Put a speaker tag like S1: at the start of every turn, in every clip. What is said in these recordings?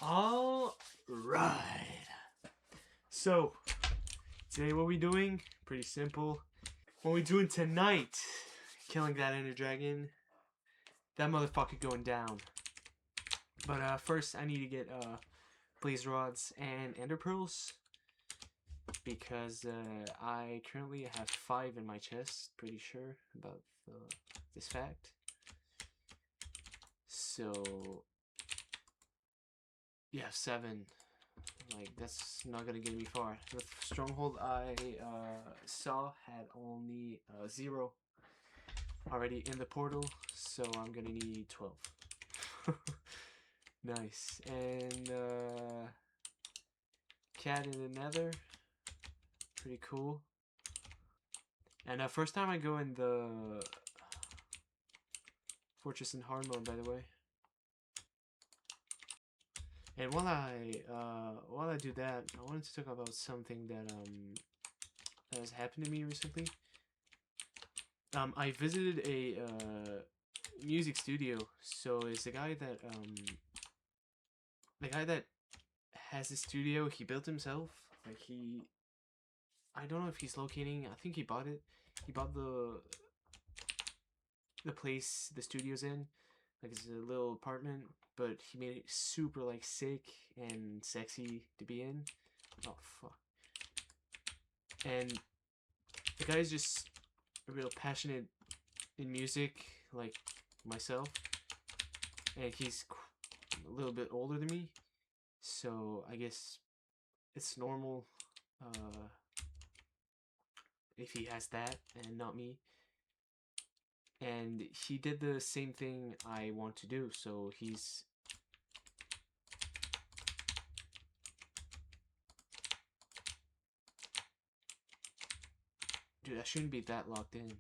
S1: All right. So today, what we doing? Pretty simple. What we doing tonight? Killing that Ender Dragon. That motherfucker going down. But first, I need to get Blaze Rods and Ender Pearls because I currently have 5 in my chest. Pretty sure about this fact. So yeah, 7. Like, that's not gonna get me far. The stronghold I saw had only 0 already in the portal, so I'm gonna need 12. Nice. And cat in the nether, pretty cool. And first time I go in the fortress in hard mode, by the way. And while I do that, I wanted to talk about something that has happened to me recently. I visited a music studio. So it's the guy that has a studio he built himself. Like, I don't know if he's locating. I think he bought it. He bought the place the studio's in. Like, it's a little apartment, but he made it super like sick and sexy to be in. Oh fuck. And the guy's just a real passionate in music, like myself, and he's a little bit older than me, so I guess it's normal if he has that and not me. And he did the same thing I want to do, so he's dude, I shouldn't be that locked in.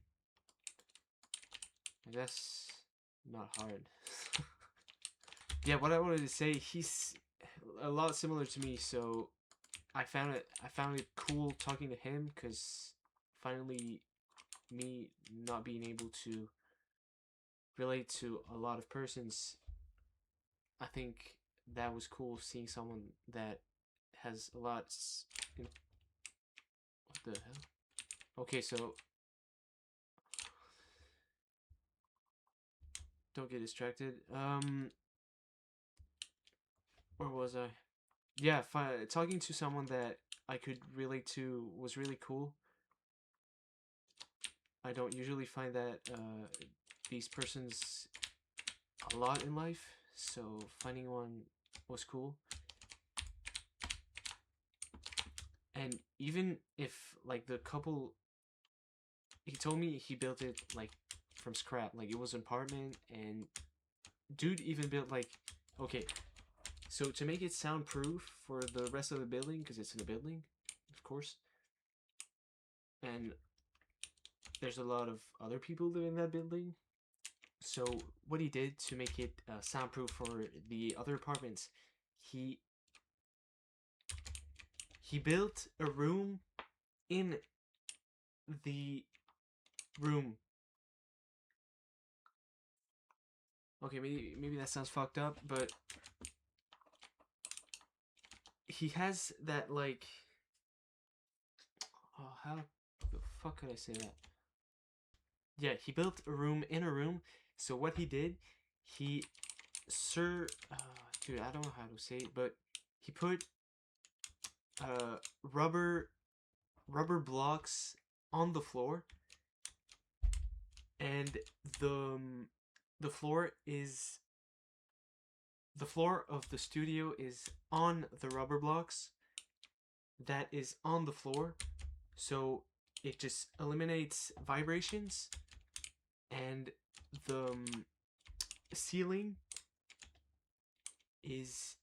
S1: That's not hard. Yeah, what I wanted to say, he's a lot similar to me, so I found it cool talking to him, because finally, me not being able to relate to a lot of persons, I think that was cool, seeing someone that has a lot. What the hell? Okay, so don't get distracted. Where was I? Yeah, talking to someone that I could relate to was really cool. I don't usually find that these persons a lot in life, so finding one was cool. And even if, like, the couple, he told me he built it like from scrap, like it was an apartment, and dude even built, like, okay, so to make it soundproof for the rest of the building, because it's in a building, of course, and there's a lot of other people living in that building. So what he did to make it soundproof for the other apartments, he built a room in the room. Okay, maybe that sounds fucked up, but he has that, like, oh, how the fuck could I say that? Yeah, he built a room in a room. So what he did, he dude, I don't know how to say it, but he put uh rubber blocks on the floor, and the the floor is the floor of the studio is on the rubber blocks that is on the floor, so it just eliminates vibrations. And the ceiling is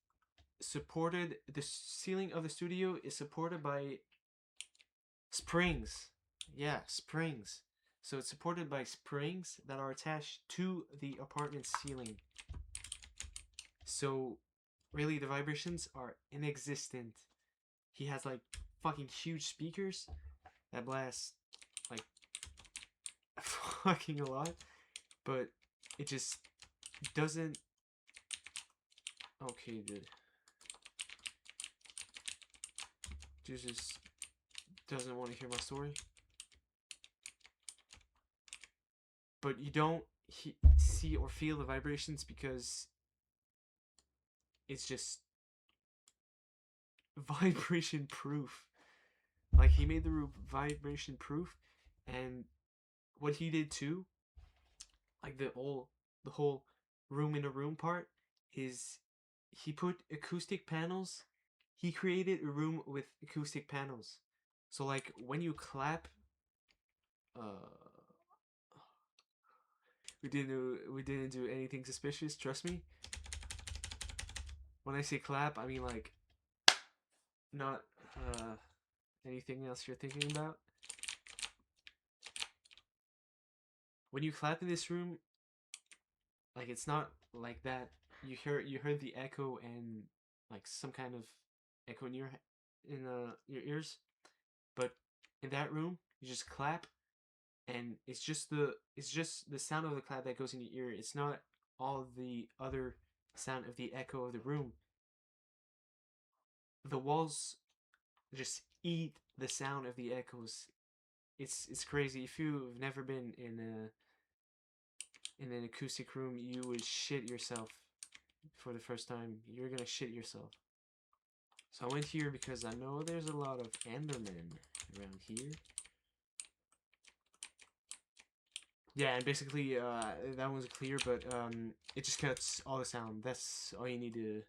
S1: supported, the ceiling of the studio is supported by springs. Yeah, springs. So it's supported by springs that are attached to the apartment ceiling. So really, the vibrations are inexistent. He has, like, fucking huge speakers that blast, like, fucking a lot, but it just doesn't. Okay, dude. Jesus doesn't want to hear my story. But you don't see or feel the vibrations because it's just vibration proof. Like he made the room vibration proof, and what he did too, like the whole room in a room part, is he put acoustic panels. He created a room with acoustic panels. So like when you clap, uh, we didn't do anything suspicious. Trust me. When I say clap, I mean like not anything else you're thinking about. When you clap in this room, like it's not like that. You heard the echo and like some kind of echo in your ears, but in that room you just clap, and it's just the sound of the clap that goes in your ear. It's not all the other sound of the echo of the room. The walls just eat the sound of the echoes. It's crazy. If you've never been in an acoustic room, you would shit yourself for the first time. You're gonna shit yourself. So I went here because I know there's a lot of Endermen around here. Yeah, and basically that one's clear, but it just cuts all the sound. That's all you need to.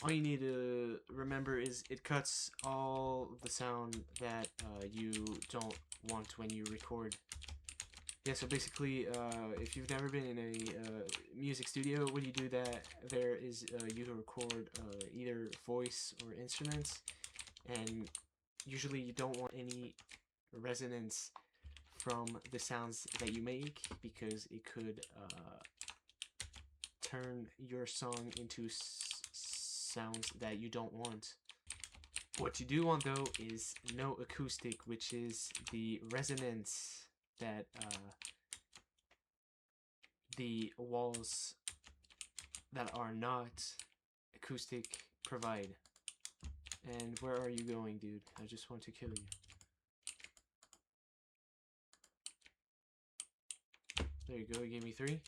S1: All you need to remember is it cuts all the sound that you don't want when you record. Yeah, so basically, if you've never been in a music studio, when you do that, there is you record either voice or instruments, and usually you don't want any resonance from the sounds that you make because it could turn your song into sounds that you don't want. What you do want though is no acoustic, which is the resonance that the walls that are not acoustic provide. And where are you going, dude? I just want to kill you. There you go, he gave me 3.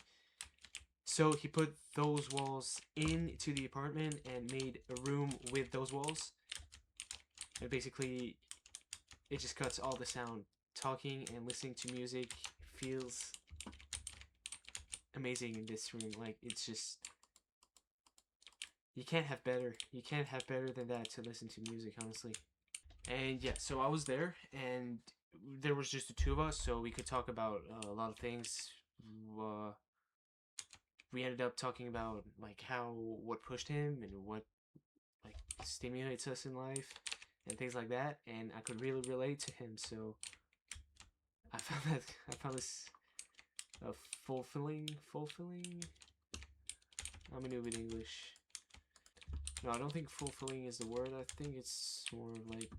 S1: So he put those walls into the apartment and made a room with those walls. And basically, it just cuts all the sound. Talking and listening to music feels amazing in this room. Like, it's just... You can't have better. You can't have better than that to listen to music, honestly. And yeah, so I was there, and there was just the 2 of us, so we could talk about a lot of things. We ended up talking about like what pushed him and what like stimulates us in life and things like that, and I could really relate to him. So I found this fulfilling. I'm new with English. No, I don't think fulfilling is the word. I think it's more of like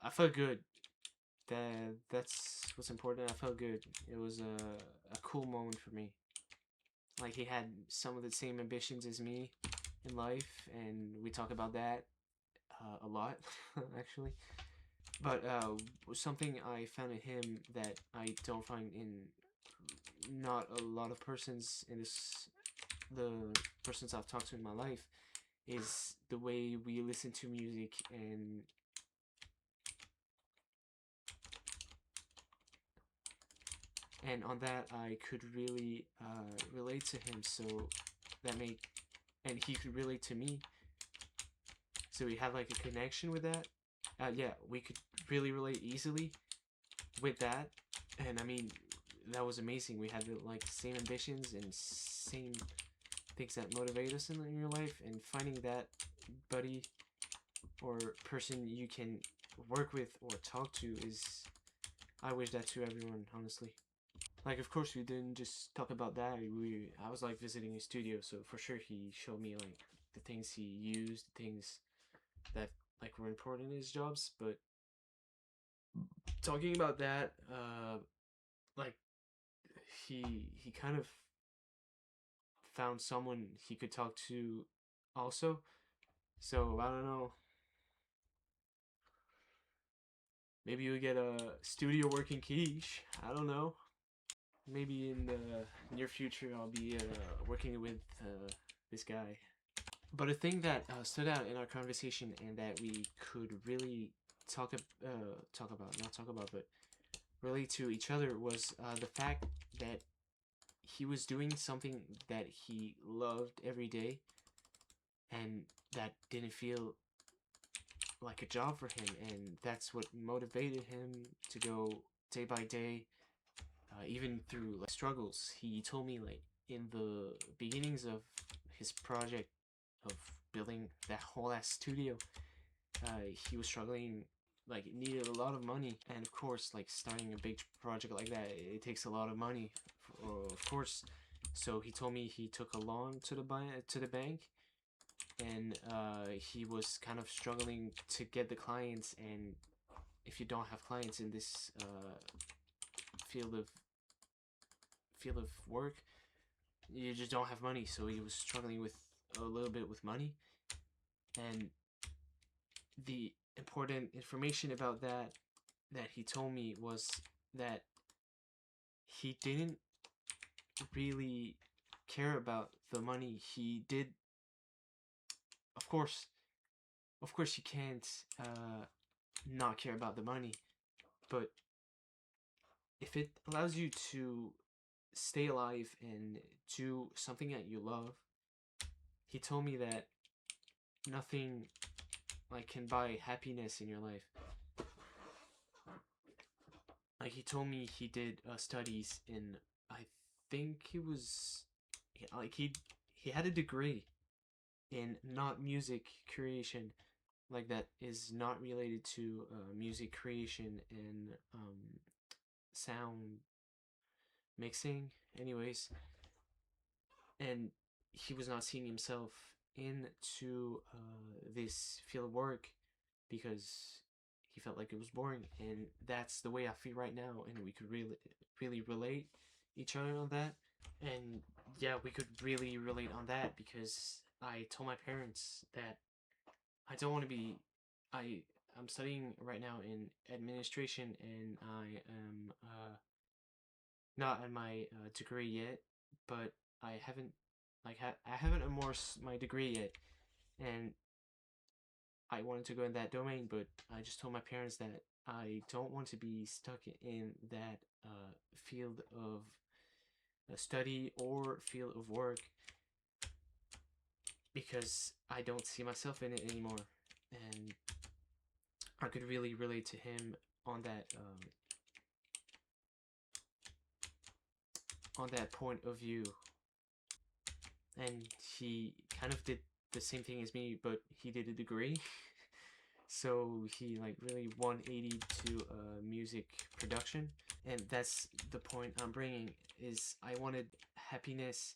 S1: I felt good. That's what's important. I felt good. It was a cool moment for me. Like he had some of the same ambitions as me in life, and we talk about that a lot, actually. But something I found in him that I don't find in not a lot of persons in the persons I've talked to in my life is the way we listen to music, and on that I could really relate to him. So that made, and he could relate to me. So we had like a connection with that. Yeah, we could really relate easily with that, and I mean that was amazing. We had like same ambitions and same things that motivate us in your life, and finding that buddy or person you can work with or talk to is, I wish that to everyone, honestly. Like, of course, we didn't just talk about that. I was like visiting his studio, so for sure he showed me like the things he used, the things that like were important in his jobs. But talking about that, like he kind of found someone he could talk to also. So I don't know. Maybe you'll get a studio working quiche. I don't know. Maybe in the near future I'll be working with this guy. But a thing that stood out in our conversation and that we could really talk about, not talk about, but relate to each other was the fact that he was doing something that he loved every day and that didn't feel like a job for him, and that's what motivated him to go day by day, even through like struggles. He told me like in the beginnings of his project of building that whole ass studio, he was struggling, like it needed a lot of money, and of course like starting a big project like that, it takes a lot of money, of course. So he told me he took a loan to the bank, and he was kind of struggling to get the clients, and if you don't have clients in this field of work, you just don't have money. So he was struggling with a little bit with money, and the important information about that he told me was that he didn't really care about the money. He did, of course, you can't not care about the money, but if it allows you to stay alive and do something that you love, he told me that nothing like can buy happiness in your life. Like he told me he did studies in, I think he was like he had a degree in not music creation, like that is not related to music creation and sound mixing, anyways. And he was not seeing himself into this field of work because he felt like it was boring, and that's the way I feel right now, and we could really relate each other on that. And yeah, we could really relate on that because I told my parents that I don't want to be I'm studying right now in administration, and I am not in my degree yet, but I haven't I haven't amorced my degree yet, and I wanted to go in that domain, but I just told my parents that I don't want to be stuck in that field of study or field of work because I don't see myself in it anymore, and I could really relate to him on that point of view. And he kind of did the same thing as me, but he did a degree. So he like really 180 to music production, and that's the point I'm bringing. Is I wanted happiness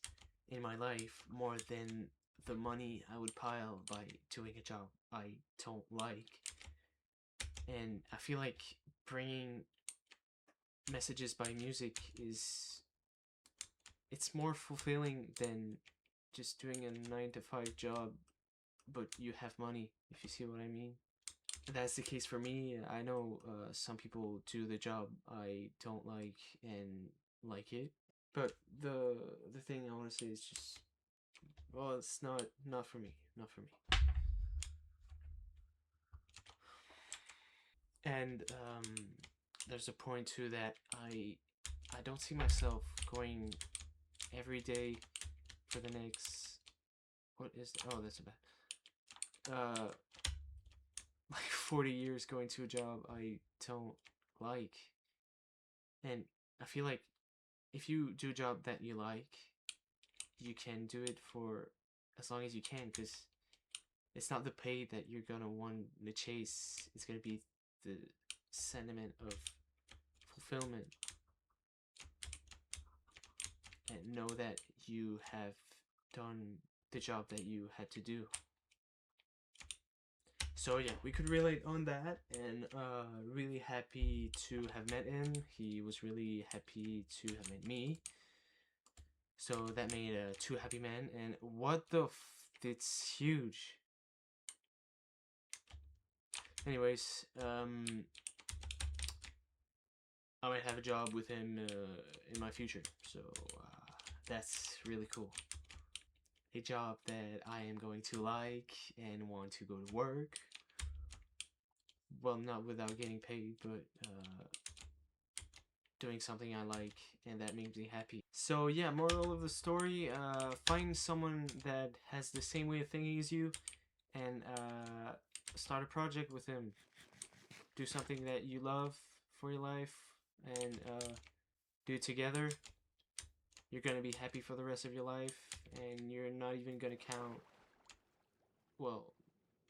S1: in my life more than the money I would pile by doing a job I don't like. And I feel like bringing messages by music is, it's more fulfilling than just doing a 9 to 5 job, but you have money, if you see what I mean. That's the case for me. I know some people do the job I don't like and like it, but the thing I want to say is just, well, it's not for me, not for me. And there's a point too that I don't see myself going every day for the next, what is that? Oh, that's a bad like 40 years going to a job I don't like. And I feel like if you do a job that you like, you can do it for as long as you can, because it's not the pay that you're gonna want to chase, it's gonna be the sentiment of fulfillment, and know that you have done the job that you had to do. So yeah, we could relate on that, and really happy to have met him. He was really happy to have met me. So that made two happy men, and what the it's huge. Anyways, I might have a job with him in my future, so that's really cool. A job that I am going to like and want to go to work. Well, not without getting paid, but doing something I like and that makes me happy. So yeah, moral of the story, find someone that has the same way of thinking as you and start a project with him. Do something that you love for your life and do it together. You're gonna be happy for the rest of your life and you're not even gonna count, well,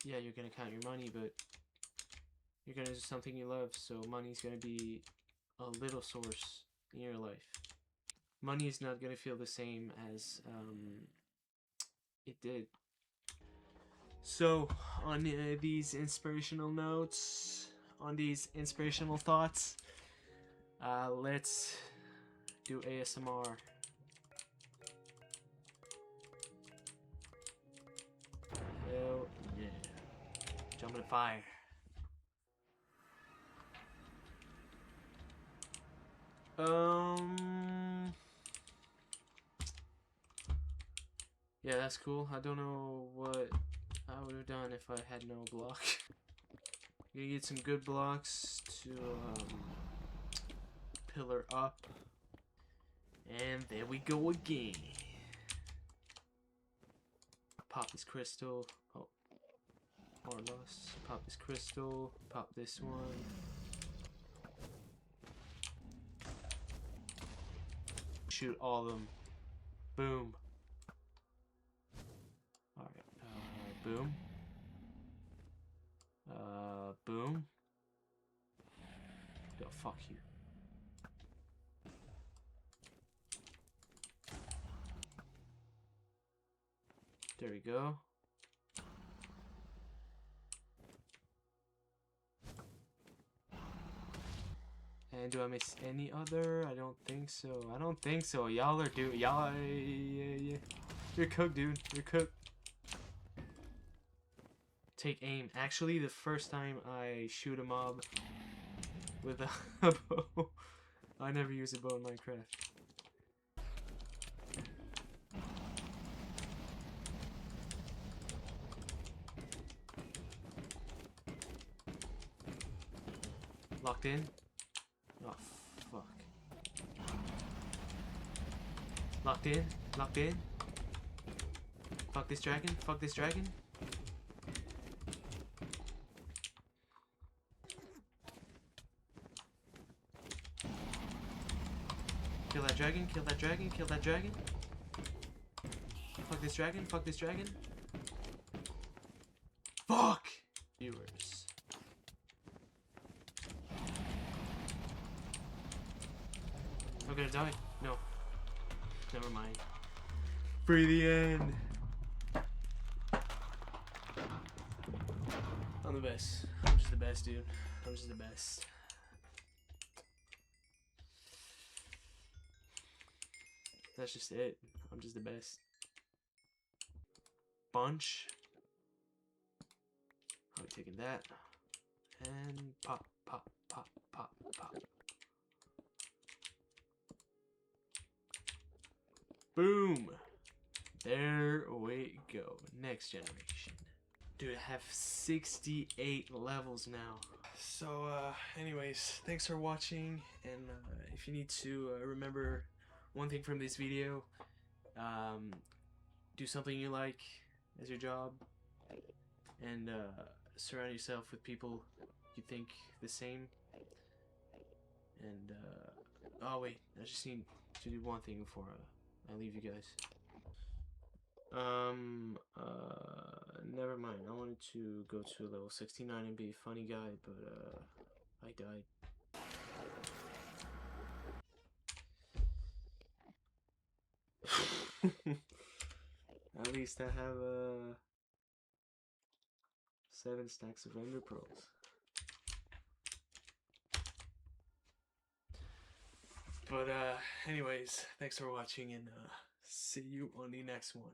S1: yeah, you're gonna count your money, but you're gonna do something you love, so money's gonna be a little source in your life. Money is not gonna feel the same as it did. So, on these inspirational notes, on these inspirational thoughts, let's do ASMR. Hell yeah. Jump in the fire. Yeah, that's cool. I don't know what I would have done if I had no block. Gonna get some good blocks to pillar up. And there we go again. Pop this crystal. Oh, Arlos. Pop this crystal. Pop this one. Shoot all of them. Boom. Alright, boom. Boom. Yo, fuck you. There we go. And do I miss any other? I don't think so. I don't think so. Y'all are y'all yeah. You're cooked, dude. You're cooked. Take aim. Actually, the first time I shoot a mob with a bow, I never use a bow in Minecraft. Locked in? Oh, fuck. Locked in? Locked in? Fuck this dragon? Fuck this dragon? Kill that dragon, kill that dragon, kill that dragon. Fuck this dragon, fuck this dragon. Fuck! Viewers. I'm gonna die. No. Never mind. For the end. I'm the best. I'm just the best, dude. I'm just the best. That's just it. I'm just the best. Bunch. I'll be taking that. And pop, pop, pop, pop, pop. Boom! There we go. Next generation. Dude, I have 68 levels now. So, anyways, thanks for watching. And if you need to remember one thing from this video, do something you like as your job. And surround yourself with people you think the same. And, oh wait, I just need to do one thing before I leave you guys. Never mind. I wanted to go to level 69 and be a funny guy, but I died. At least I have 7 stacks of ender pearls. But anyways, thanks for watching and See you on the next one.